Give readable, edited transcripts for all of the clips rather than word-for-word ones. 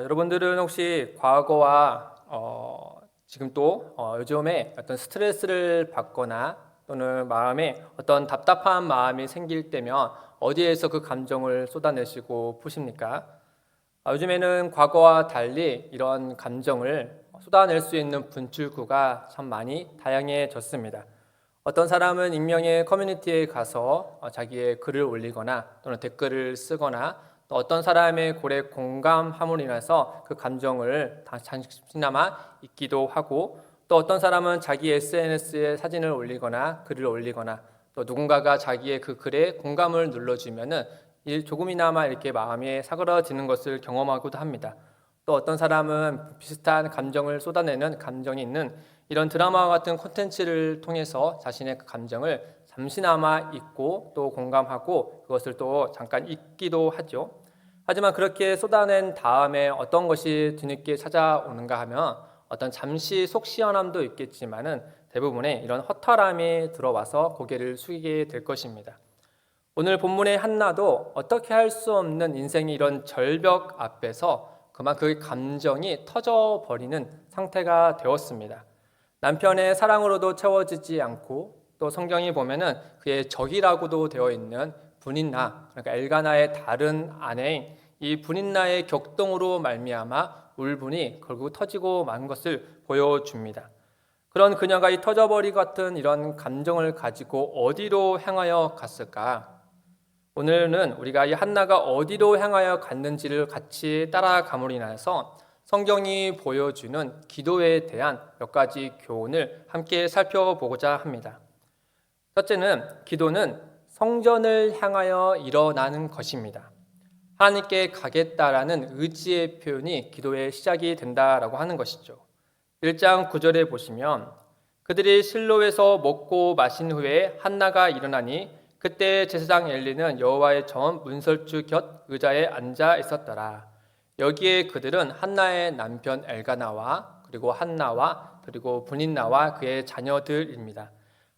여러분들은 혹시 과거와 지금 또 요즘에 어떤 스트레스를 받거나 또는 마음에 어떤 답답한 마음이 생길 때면 어디에서 그 감정을 쏟아내시고 푸십니까? 요즘에는 과거와 달리 이런 감정을 쏟아낼 수 있는 분출구가 참 많이 다양해졌습니다. 어떤 사람은 익명의 커뮤니티에 가서 자기의 글을 올리거나 또는 댓글을 쓰거나 또 어떤 사람의 글에 공감함으로 인해서 그 감정을 잠시나마 잊기도 하고 또 어떤 사람은 자기 SNS에 사진을 올리거나 글을 올리거나 또 누군가가 자기의 그 글에 공감을 눌러주면은 조금이나마 이렇게 마음이 사그러지는 것을 경험하기도 합니다. 또 어떤 사람은 비슷한 감정을 쏟아내는 감정이 있는 이런 드라마와 같은 콘텐츠를 통해서 자신의 그 감정을 잠시나마 잊고 또 공감하고 그것을 또 잠깐 잊기도 하죠. 하지만 그렇게 쏟아낸 다음에 어떤 것이 뒤늦게 찾아오는가 하면 어떤 잠시 속 시원함도 있겠지만은 대부분의 이런 허탈함이 들어와서 고개를 숙이게 될 것입니다. 오늘 본문의 한나도 어떻게 할 수 없는 인생의 이런 절벽 앞에서 그만 그 감정이 터져버리는 상태가 되었습니다. 남편의 사랑으로도 채워지지 않고 또 성경이 보면은 그의 적이라고도 되어 있는 분인나, 그러니까 엘가나의 다른 아내인 이 분인나의 격동으로 말미암아 울분이 결국 터지고 만 것을 보여줍니다. 그런 그녀가 이 터져버리 같은 이런 감정을 가지고 어디로 향하여 갔을까? 오늘은 우리가 이 한나가 어디로 향하여 갔는지를 같이 따라감으로 인해서 성경이 보여주는 기도에 대한 몇 가지 교훈을 함께 살펴보고자 합니다. 첫째는 기도는 성전을 향하여 일어나는 것입니다. 하나님께 가겠다라는 의지의 표현이 기도의 시작이 된다라고 하는 것이죠. 1장 9절에 보시면 그들이 실로에서 먹고 마신 후에 한나가 일어나니 그때 제사장 엘리는 여호와의 전 문설주 곁 의자에 앉아 있었더라. 여기에 그들은 한나의 남편 엘가나와 그리고 한나와 그리고 분인나와 그의 자녀들입니다.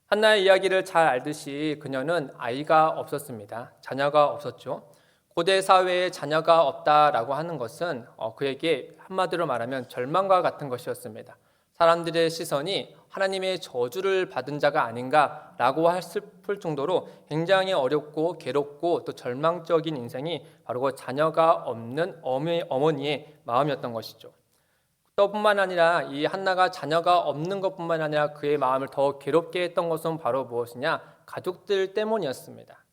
한나의 이야기를 잘 알듯이 그녀는 아이가 없었습니다. 자녀가 없었죠. 고대 사회에 자녀가 없다라고 하는 것은 그에게 한마디로 말하면 절망과 같은 것이었습니다. 사람들의 시선이 하나님의 저주를 받은 자가 아닌가라고 했을 정도로 굉장히 어렵고 괴롭고 또 절망적인 인생이 바로 그 자녀가 없는 어머니의 마음이었던 것이죠. 또 뿐만 아니라 이 한나가 자녀가 없는 것뿐만 아니라 그의 마음을 더 괴롭게 했던 것은 바로 무엇이냐? 가족들 때문이었습니다.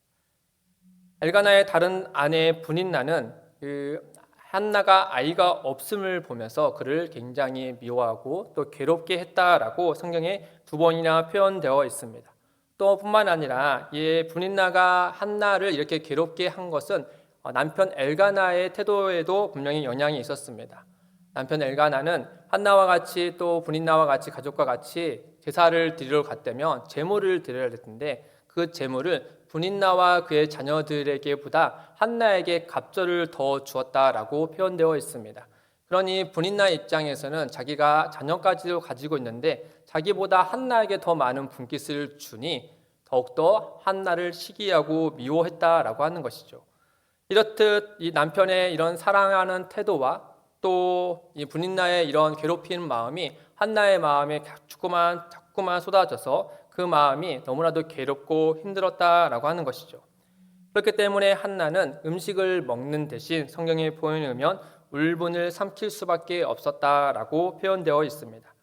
엘가나의 다른 아내 분인나는 그 한나가 아이가 없음을 보면서 그를 굉장히 미워하고 또 괴롭게 했다라고 성경에 2번이나 표현되어 있습니다. 또 뿐만 아니라 이 분인나가 한나를 이렇게 괴롭게 한 것은 남편 엘가나의 태도에도 분명히 영향이 있었습니다. 남편 엘가나는 한나와 같이 또 분인나와 같이 가족과 같이 제사를 드리러 갔다면 제물을 드려야 될 텐데 그 제물을 분인나와 그의 자녀들에게보다 한나에게 갑절을 더 주었다라고 표현되어 있습니다. 그러니 분인나 입장에서는 자기가 자녀까지도 가지고 있는데 자기보다 한나에게 더 많은 분깃을 주니 더욱더 한나를 시기하고 미워했다라고 하는 것이죠. 이렇듯 이 남편의 이런 사랑하는 태도와 또 이 분인나의 이런 괴롭히는 마음이 한나의 마음에 자꾸만 쏟아져서 그 마음이 너무나도 괴롭고 힘들었다라고 하는 것이죠. 그렇기 때문에 한나는 음식을 먹는 대신 성경에 보이면 울분을 삼킬 수밖에 없었다라고 표현되어 있습니다.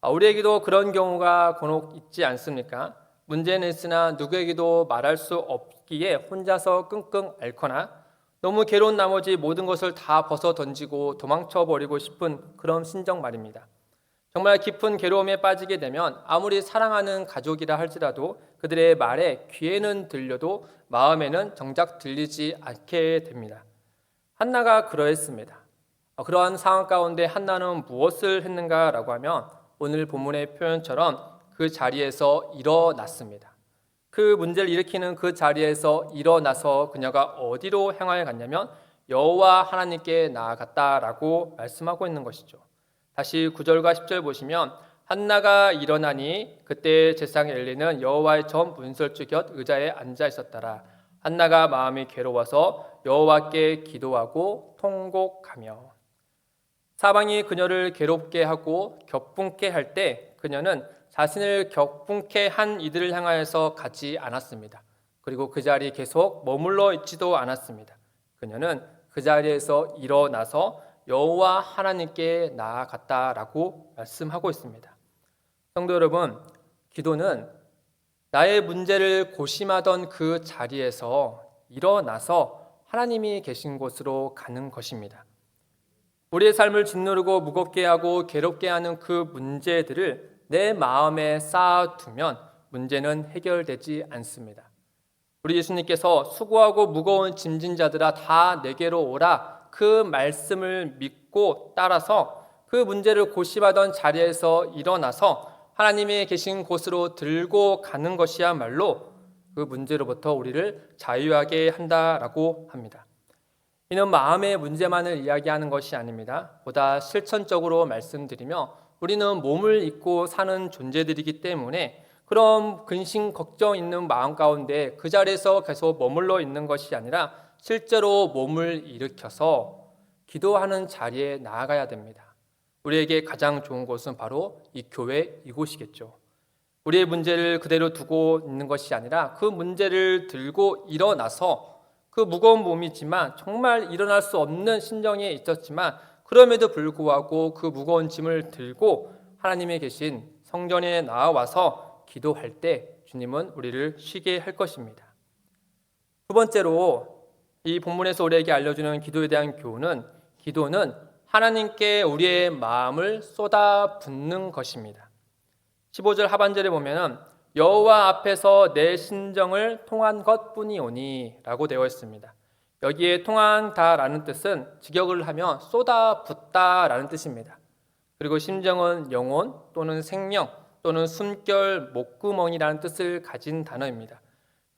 우리에게도 그런 경우가 간혹 있지 않습니까? 문제는 있으나 누구에게도 말할 수 없기에 혼자서 끙끙 앓거나 너무 괴로운 나머지 모든 것을 다 벗어 던지고 도망쳐 버리고 싶은 그런 심정 말입니다. 정말 깊은 괴로움에 빠지게 되면 아무리 사랑하는 가족이라 할지라도 그들의 말에 귀에는 들려도 마음에는 정작 들리지 않게 됩니다. 한나가 그러했습니다. 그러한 상황 가운데 한나는 무엇을 했는가라고 하면 오늘 본문의 표현처럼 그 자리에서 일어났습니다. 그 문제를 일으키는 그 자리에서 일어나서 그녀가 어디로 향하여 갔냐면 여호와 하나님께 나아갔다라고 말씀하고 있는 것이죠. 다시 9절과 10절 보시면 한나가 일어나니 그때 제사장 엘리는 여호와의 전 문설주 곁 의자에 앉아 있었더라. 한나가 마음이 괴로워서 여호와께 기도하고 통곡하며 사방이 그녀를 괴롭게 하고 격분케 할 때 그녀는 자신을 격분케 한 이들을 향하여서 가지 않았습니다. 그리고 그 자리에 계속 머물러 있지도 않았습니다. 그녀는 그 자리에서 일어나서 여호와 하나님께 나아갔다라고 말씀하고 있습니다. 성도 여러분, 기도는 나의 문제를 고심하던 그 자리에서 일어나서 하나님이 계신 곳으로 가는 것입니다. 우리의 삶을 짓누르고 무겁게 하고 괴롭게 하는 그 문제들을 내 마음에 쌓아두면 문제는 해결되지 않습니다. 우리 예수님께서 수고하고 무거운 짐진 자들아 다 내게로 오라 그 말씀을 믿고 따라서 그 문제를 고심하던 자리에서 일어나서 하나님이 계신 곳으로 들고 가는 것이야말로 그 문제로부터 우리를 자유하게 한다라고 합니다. 이는 마음의 문제만을 이야기하는 것이 아닙니다. 보다 실천적으로 말씀드리며 우리는 몸을 입고 사는 존재들이기 때문에 그런 근심 걱정 있는 마음 가운데 그 자리에서 계속 머물러 있는 것이 아니라 실제로 몸을 일으켜서 기도하는 자리에 나아가야 됩니다. 우리에게 가장 좋은 곳은 바로 이 교회 이곳이겠죠. 우리의 문제를 그대로 두고 있는 것이 아니라 그 문제를 들고 일어나서 그 무거운 몸이지만 정말 일어날 수 없는 심정에 있었지만 그럼에도 불구하고 그 무거운 짐을 들고 하나님의 계신 성전에 나와서 기도할 때 주님은 우리를 쉬게 할 것입니다. 두 번째로 이 본문에서 우리에게 알려주는 기도에 대한 교훈은 기도는 하나님께 우리의 마음을 쏟아붓는 것입니다. 15절 하반절에 보면 여호와 앞에서 내 심정을 통한 것뿐이오니 라고 되어 있습니다. 여기에 통한다라는 뜻은 직역을 하면 쏟아붓다라는 뜻입니다. 그리고 심정은 영혼 또는 생명 또는 숨결, 목구멍이라는 뜻을 가진 단어입니다.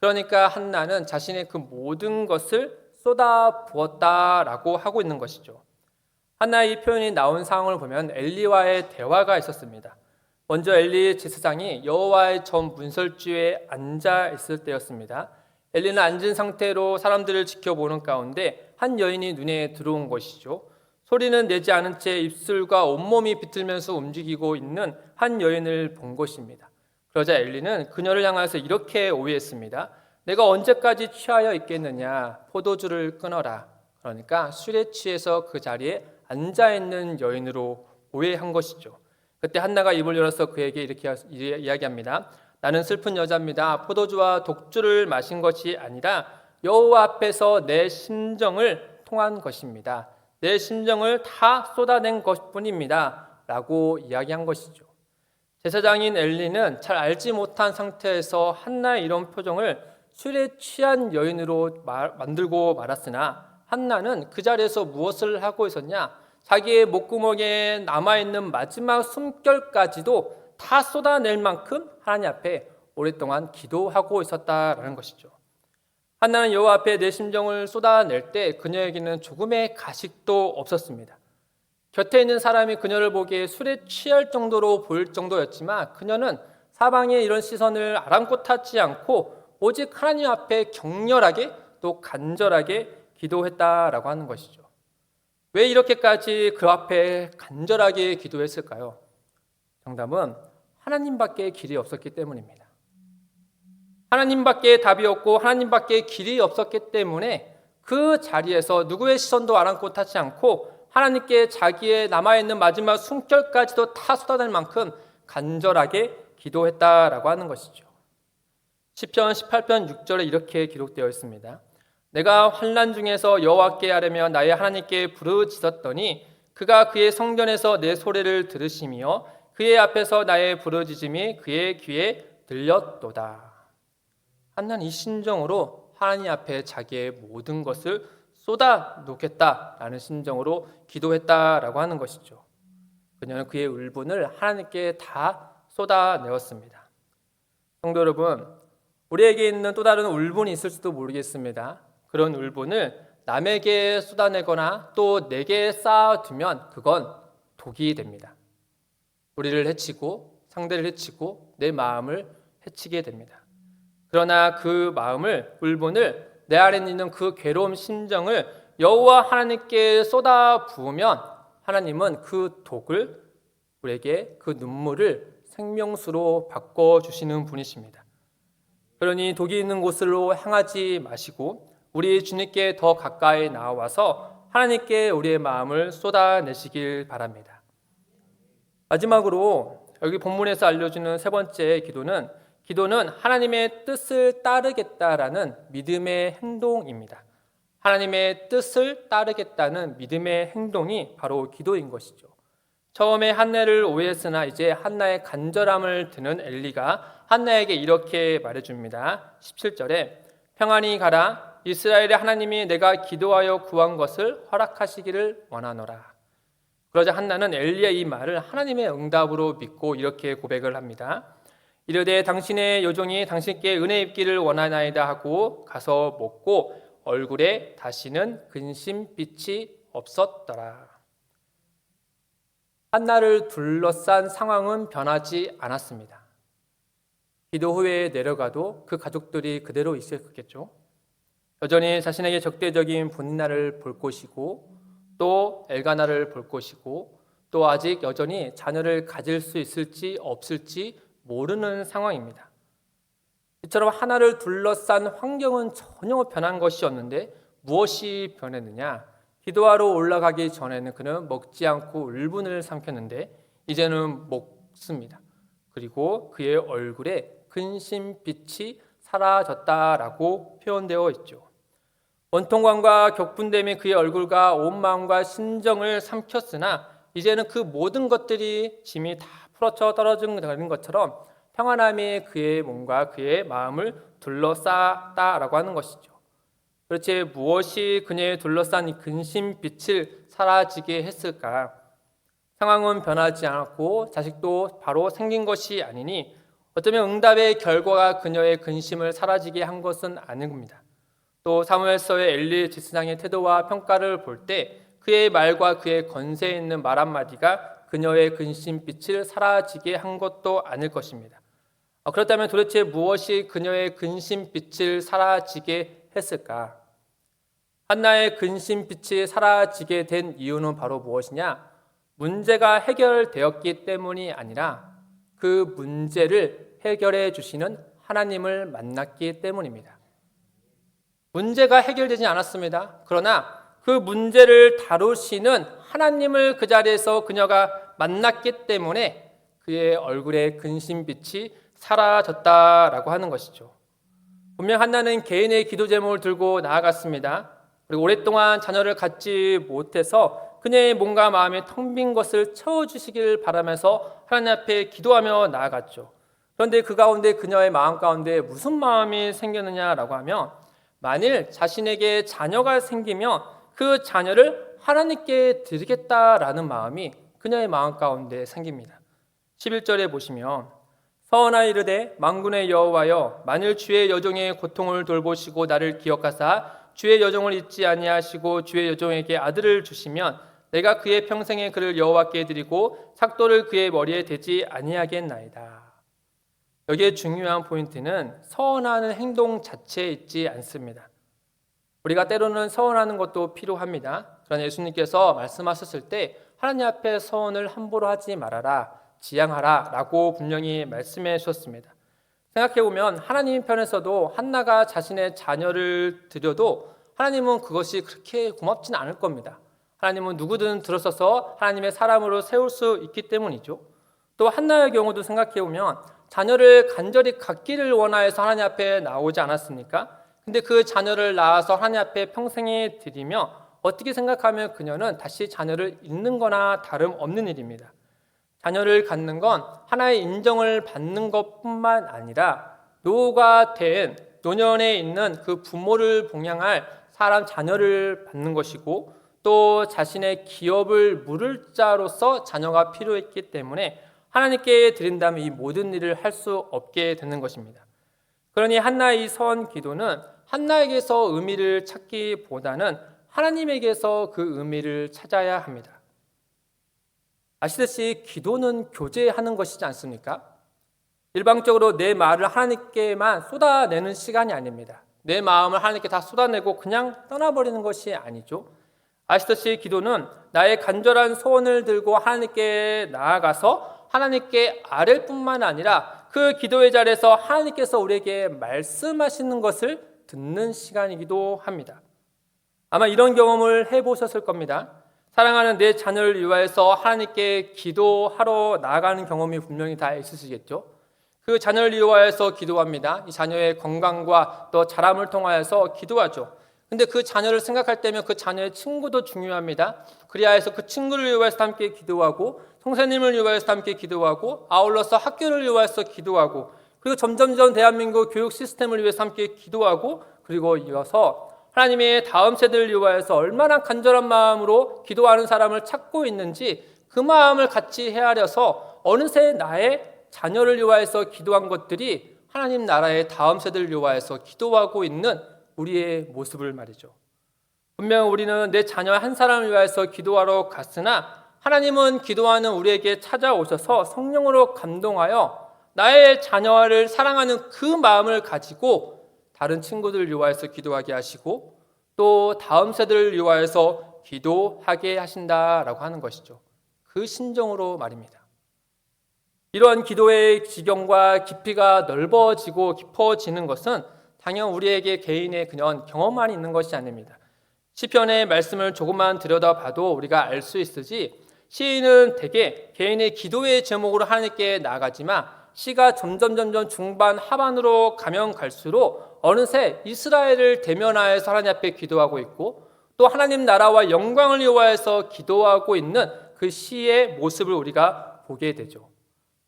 그러니까 한나는 자신의 그 모든 것을 쏟아부었다라고 하고 있는 것이죠. 한나의 이 표현이 나온 상황을 보면 엘리와의 대화가 있었습니다. 먼저 엘리 제사장이 여호와의 전 문설주에 앉아 있을 때였습니다. 엘리는 앉은 상태로 사람들을 지켜보는 가운데 한 여인이 눈에 들어온 것이죠. 소리는 내지 않은 채 입술과 온몸이 비틀면서 움직이고 있는 한 여인을 본 것입니다. 그러자 엘리는 그녀를 향해서 이렇게 오해했습니다. 내가 언제까지 취하여 있겠느냐? 포도주를 끊어라. 그러니까 술에 취해서 그 자리에 앉아있는 여인으로 오해한 것이죠. 그때 한나가 입을 열어서 그에게 이렇게 이야기합니다. 나는 슬픈 여자입니다. 포도주와 독주를 마신 것이 아니라 여호와 앞에서 내 심정을 통한 것입니다. 내 심정을 다 쏟아낸 것뿐입니다. 라고 이야기한 것이죠. 제사장인 엘리는 잘 알지 못한 상태에서 한나의 이런 표정을 술에 취한 여인으로 만들고 말았으나 한나는 그 자리에서 무엇을 하고 있었냐? 자기의 목구멍에 남아있는 마지막 숨결까지도 다 쏟아낼 만큼 하나님 앞에 오랫동안 기도하고 있었다라는 것이죠. 한나는 여호와 앞에 내 심정을 쏟아낼 때 그녀에게는 조금의 가식도 없었습니다. 곁에 있는 사람이 그녀를 보기에 술에 취할 정도로 보일 정도였지만 그녀는 사방의 이런 시선을 아랑곳하지 않고 오직 하나님 앞에 격렬하게 또 간절하게 기도했다라고 하는 것이죠. 왜 이렇게까지 그 앞에 간절하게 기도했을까요? 정답은 하나님밖에 길이 없었기 때문입니다. 하나님밖에 답이 없고 하나님밖에 길이 없었기 때문에 그 자리에서 누구의 시선도 아랑곳하지 않고 하나님께 자기의 남아있는 마지막 숨결까지도 다 쏟아낼 만큼 간절하게 기도했다라고 하는 것이죠. 시편 18편 6절에 이렇게 기록되어 있습니다. 내가 환난 중에서 여호와께 하려며 나의 하나님께 부르짖었더니 그가 그의 성전에서 내 소리를 들으시며 그의 앞에서 나의 부르짖음이 그의 귀에 들렸도다. 한나는 이 심정으로 하나님 앞에 자기의 모든 것을 쏟아놓겠다라는 심정으로 기도했다라고 하는 것이죠. 그녀는 그의 울분을 하나님께 다 쏟아내었습니다. 성도 여러분, 우리에게 있는 또 다른 울분이 있을 수도 모르겠습니다. 그런 울분을 남에게 쏟아내거나 또 내게 쌓아두면 그건 독이 됩니다. 우리를 해치고 상대를 해치고 내 마음을 해치게 됩니다. 그러나 그 마음을, 울분을, 내 안에 있는 그 괴로움 심정을 여호와 하나님께 쏟아 부으면 하나님은 그 독을 우리에게 그 눈물을 생명수로 바꿔주시는 분이십니다. 그러니 독이 있는 곳으로 향하지 마시고 우리 주님께 더 가까이 나와서 하나님께 우리의 마음을 쏟아내시길 바랍니다. 마지막으로 여기 본문에서 알려주는 세 번째 기도는 하나님의 뜻을 따르겠다라는 믿음의 행동입니다. 하나님의 뜻을 따르겠다는 믿음의 행동이 바로 기도인 것이죠. 처음에 한나를 오해했으나 이제 한나의 간절함을 듣는 엘리가 한나에게 이렇게 말해줍니다. 17절에 평안히 가라. 이스라엘의 하나님이 내가 기도하여 구한 것을 허락하시기를 원하노라. 그러자 한나는 엘리의 이 말을 하나님의 응답으로 믿고 이렇게 고백을 합니다. 이르되 당신의 요종이 당신께 은혜 입기를 원하나이다 하고 가서 먹고 얼굴에 다시는 근심빛이 없었더라. 한나를 둘러싼 상황은 변하지 않았습니다. 기도 후에 내려가도 그 가족들이 그대로 있었겠죠. 여전히 자신에게 적대적인 분나를 볼 것이고 또 엘가나를 볼 것이고 또 아직 여전히 자녀를 가질 수 있을지 없을지 모르는 상황입니다. 이처럼 하나를 둘러싼 환경은 전혀 변한 것이었는데 무엇이 변했느냐? 기도하러 올라가기 전에는 그는 먹지 않고 울분을 삼켰는데 이제는 먹습니다. 그리고 그의 얼굴에 근심빛이 사라졌다라고 표현되어 있죠. 원통감과 격분됨이 그의 얼굴과 온 마음과 심정을 삼켰으나 이제는 그 모든 것들이 짐이 다 풀어져 떨어진 것처럼 평안함이 그의 몸과 그의 마음을 둘러쌌다라고 하는 것이죠. 그렇지 무엇이 그녀의 둘러싼 이 근심빛을 사라지게 했을까? 상황은 변하지 않았고 자식도 바로 생긴 것이 아니니 어쩌면 응답의 결과가 그녀의 근심을 사라지게 한 것은 아닌 겁니다. 또 사무엘서의 엘리 제사장의 태도와 평가를 볼 때 그의 말과 그의 건세 있는 말 한마디가 그녀의 근심빛을 사라지게 한 것도 아닐 것입니다. 그렇다면 도대체 무엇이 그녀의 근심빛을 사라지게 했을까? 한나의 근심빛이 사라지게 된 이유는 바로 무엇이냐? 문제가 해결되었기 때문이 아니라 그 문제를 해결해 주시는 하나님을 만났기 때문입니다. 문제가 해결되지 않았습니다. 그러나 그 문제를 다루시는 하나님을 그 자리에서 그녀가 만났기 때문에 그의 얼굴에 근심빛이 사라졌다라고 하는 것이죠. 분명 한나는 개인의 기도 제목을 들고 나아갔습니다. 그리고 오랫동안 자녀를 갖지 못해서 그녀의 몸과 마음이 텅 빈 것을 채워주시길 바라면서 하나님 앞에 기도하며 나아갔죠. 그런데 그 가운데 그녀의 마음 가운데 무슨 마음이 생겼느냐라고 하면 만일 자신에게 자녀가 생기면 그 자녀를 하나님께 드리겠다라는 마음이 그녀의 마음 가운데 생깁니다. 11절에 보시면 서원하 이르되 만군의 여호와여 만일 주의 여종의 고통을 돌보시고 나를 기억하사 주의 여종을 잊지 아니하시고 주의 여종에게 아들을 주시면 내가 그의 평생에 그를 여호와께 드리고 삭도를 그의 머리에 대지 아니하겠나이다. 여기에 중요한 포인트는 서원하는 행동 자체에 있지 않습니다. 우리가 때로는 서원하는 것도 필요합니다. 그러나 예수님께서 말씀하셨을 때 하나님 앞에 서원을 함부로 하지 말아라, 지양하라 라고 분명히 말씀해 주셨습니다. 생각해보면 하나님 편에서도 한나가 자신의 자녀를 드려도 하나님은 그것이 그렇게 고맙지는 않을 겁니다. 하나님은 누구든 들어서서 하나님의 사람으로 세울 수 있기 때문이죠. 또 한나의 경우도 생각해보면 자녀를 간절히 갖기를 원하여서 하나님 앞에 나오지 않았습니까? 근데 그 자녀를 낳아서 하나님 앞에 평생에 드리며 어떻게 생각하면 그녀는 다시 자녀를 잃는 거나 다름없는 일입니다. 자녀를 갖는 건 하나의 인정을 받는 것뿐만 아니라 노후가 된 노년에 있는 그 부모를 봉양할 사람 자녀를 받는 것이고 또 자신의 기업을 물을 자로서 자녀가 필요했기 때문에 하나님께 드린다면 이 모든 일을 할 수 없게 되는 것입니다. 그러니 한나의 이 서원 기도는 한나에게서 의미를 찾기보다는 하나님에게서 그 의미를 찾아야 합니다. 아시다시피 기도는 교제하는 것이지 않습니까? 일방적으로 내 말을 하나님께만 쏟아내는 시간이 아닙니다. 내 마음을 하나님께 다 쏟아내고 그냥 떠나버리는 것이 아니죠. 아시다시피 기도는 나의 간절한 소원을 들고 하나님께 나아가서 하나님께 아뢰일 뿐만 아니라 그 기도의 자리에서 하나님께서 우리에게 말씀하시는 것을 듣는 시간이기도 합니다. 아마 이런 경험을 해보셨을 겁니다. 사랑하는 내 자녀를 위하여서 하나님께 기도하러 나아가는 경험이 분명히 다 있으시겠죠. 그 자녀를 위하여서 기도합니다. 이 자녀의 건강과 또 자람을 통하여서 기도하죠. 근데 그 자녀를 생각할 때면 그 자녀의 친구도 중요합니다. 그리하여서 그 친구를 위하여서 함께 기도하고 선생님을 위하여서 함께 기도하고 아울러서 학교를 위하여서 기도하고 그리고 점점점 대한민국 교육 시스템을 위해서 함께 기도하고 그리고 이어서 하나님의 다음 세대를 위하여서 얼마나 간절한 마음으로 기도하는 사람을 찾고 있는지 그 마음을 같이 헤아려서 어느새 나의 자녀를 위하여서 기도한 것들이 하나님 나라의 다음 세대를 위하여서 기도하고 있는 우리의 모습을 말이죠. 분명 우리는 내 자녀 한 사람을 위하여서 기도하러 갔으나 하나님은 기도하는 우리에게 찾아오셔서 성령으로 감동하여 나의 자녀를 사랑하는 그 마음을 가지고 다른 친구들을 위하여서 기도하게 하시고 또 다음 세대를 위하여서 기도하게 하신다라고 하는 것이죠. 그 심정으로 말입니다. 이러한 기도의 지경과 깊이가 넓어지고 깊어지는 것은 당연 우리에게 개인의 그냥 경험만 있는 것이 아닙니다. 시편의 말씀을 조금만 들여다봐도 우리가 알 수 있으지 시인은 대개 개인의 기도의 제목으로 하나님께 나아가지만 시가 점점 중반 하반으로 가면 갈수록 어느새 이스라엘을 대면하여서 하나님 앞에 기도하고 있고 또 하나님 나라와 영광을 위하여서 기도하고 있는 그 시의 모습을 우리가 보게 되죠.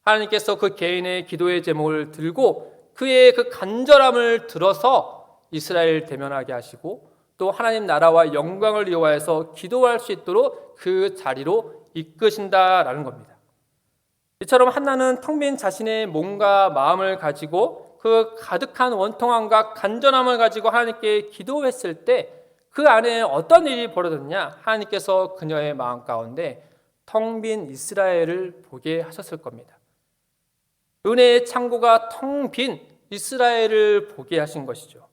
하나님께서 그 개인의 기도의 제목을 들고 그의 그 간절함을 들어서 이스라엘 대면하게 하시고 또 하나님 나라와 영광을 위하여서 기도할 수 있도록 그 자리로 이끄신다라는 겁니다. 이처럼 한나는 텅 빈 자신의 몸과 마음을 가지고 그 가득한 원통함과 간절함을 가지고 하나님께 기도했을 때 그 안에 어떤 일이 벌어졌냐? 하나님께서 그녀의 마음 가운데 텅 빈 이스라엘을 보게 하셨을 겁니다. 은혜의 창고가 텅 빈 이스라엘을 보게 하신 것이죠.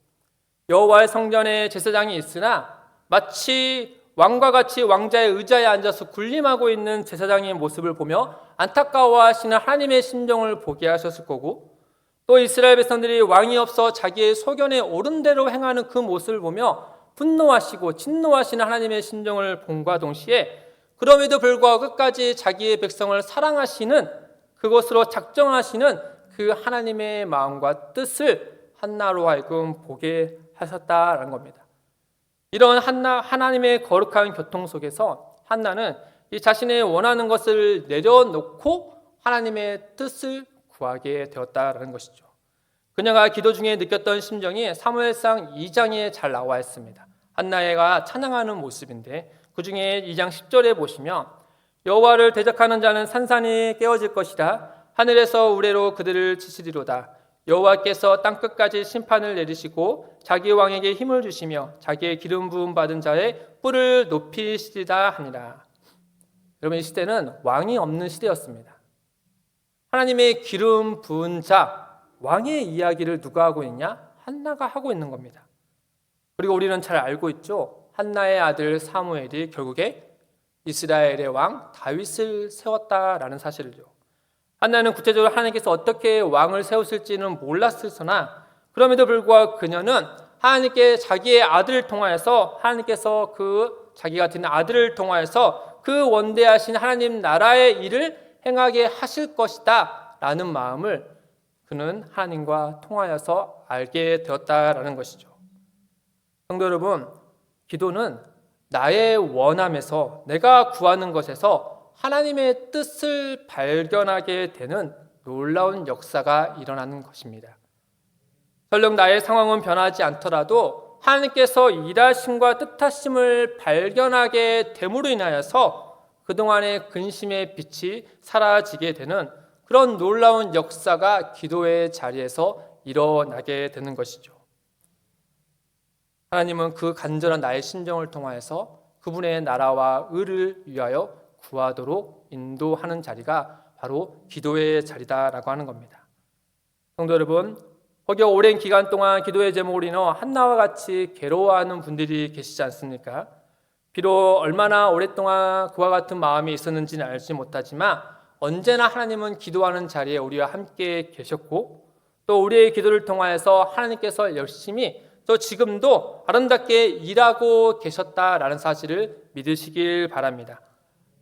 여호와의 성전에 제사장이 있으나 마치 왕과 같이 왕자의 의자에 앉아서 군림하고 있는 제사장의 모습을 보며 안타까워하시는 하나님의 심정을 보게 하셨을 거고 또 이스라엘 백성들이 왕이 없어 자기의 소견에 옳은 대로 행하는 그 모습을 보며 분노하시고 진노하시는 하나님의 심정을 본과 동시에 그럼에도 불구하고 끝까지 자기의 백성을 사랑하시는 그것으로 작정하시는 그 하나님의 마음과 뜻을 한나로 하여금 보게 하셨다라는 겁니다. 이런 하나님의 거룩한 교통 속에서 한나는 이 자신의 원하는 것을 내려놓고 하나님의 뜻을 구하게 되었다라는 것이죠. 그녀가 기도 중에 느꼈던 심정이 사무엘상 2장에 잘 나와 있습니다. 한나가 찬양하는 모습인데 그 중에 2장 10절에 보시면 여호와를 대적하는 자는 산산이 깨어질 것이라 하늘에서 우레로 그들을 치시리로다. 여호와께서 땅끝까지 심판을 내리시고 자기 왕에게 힘을 주시며 자기의 기름 부음 받은 자의 뿔을 높이시리다 하니라. 여러분 이 시대는 왕이 없는 시대였습니다. 하나님의 기름 부은 자 왕의 이야기를 누가 하고 있냐? 한나가 하고 있는 겁니다. 그리고 우리는 잘 알고 있죠. 한나의 아들 사무엘이 결국에 이스라엘의 왕 다윗을 세웠다라는 사실을요. 한나는 구체적으로 하나님께서 어떻게 왕을 세우실지는 몰랐으나 그럼에도 불구하고 그녀는 하나님께 자기의 아들을 통하여서 하나님께서 그 자기가 듣는 아들을 통하여서 그 원대하신 하나님 나라의 일을 행하게 하실 것이다 라는 마음을 그는 하나님과 통하여서 알게 되었다라는 것이죠. 성도 여러분, 기도는 나의 원함에서 내가 구하는 것에서 하나님의 뜻을 발견하게 되는 놀라운 역사가 일어나는 것입니다. 설령 나의 상황은 변하지 않더라도 하나님께서 일하심과 뜻하심을 발견하게 됨으로 인하여서 그동안의 근심의 빛이 사라지게 되는 그런 놀라운 역사가 기도의 자리에서 일어나게 되는 것이죠. 하나님은 그 간절한 나의 심정을 통하여서 그분의 나라와 의를 위하여 구하도록 인도하는 자리가 바로 기도의 자리다라고 하는 겁니다. 성도 여러분, 혹여 오랜 기간 동안 기도의 제목으로 인해 한나와 같이 괴로워하는 분들이 계시지 않습니까? 비록 얼마나 오랫동안 그와 같은 마음이 있었는지는 알지 못하지만 언제나 하나님은 기도하는 자리에 우리와 함께 계셨고 또 우리의 기도를 통하여서 하나님께서 열심히 또 지금도 아름답게 일하고 계셨다라는 사실을 믿으시길 바랍니다.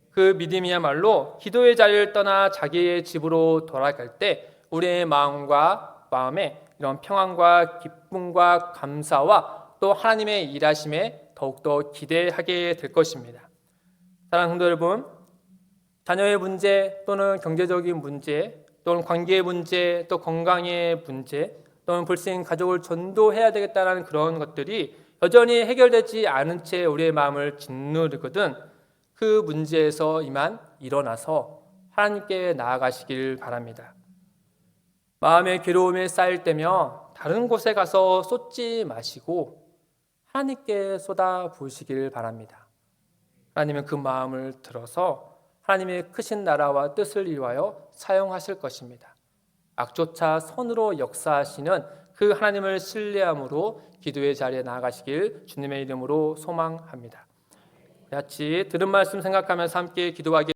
그 믿음이야말로 기도의 자리를 떠나 자기의 집으로 돌아갈 때 우리의 마음에 이런 평안과 기쁨과 감사와 또 하나님의 일하심에 더욱더 기대하게 될 것입니다. 사랑하는 성도 여러분, 자녀의 문제 또는 경제적인 문제 또는 관계의 문제 또 건강의 문제 또는 불신 가족을 전도해야 되겠다는 그런 것들이 여전히 해결되지 않은 채 우리의 마음을 짓누르거든 그 문제에서 이만 일어나서 하나님께 나아가시길 바랍니다. 마음의 괴로움에 쌓일 때면 다른 곳에 가서 쏟지 마시고 하나님께 쏟아 부으시길 바랍니다. 하나님은 그 마음을 들어서 하나님의 크신 나라와 뜻을 이루하여 사용하실 것입니다. 악조차 선으로 역사하시는 그 하나님을 신뢰함으로 기도의 자리에 나아가시길 주님의 이름으로 소망합니다. 같이 들은 말씀 생각하면서 함께 기도하기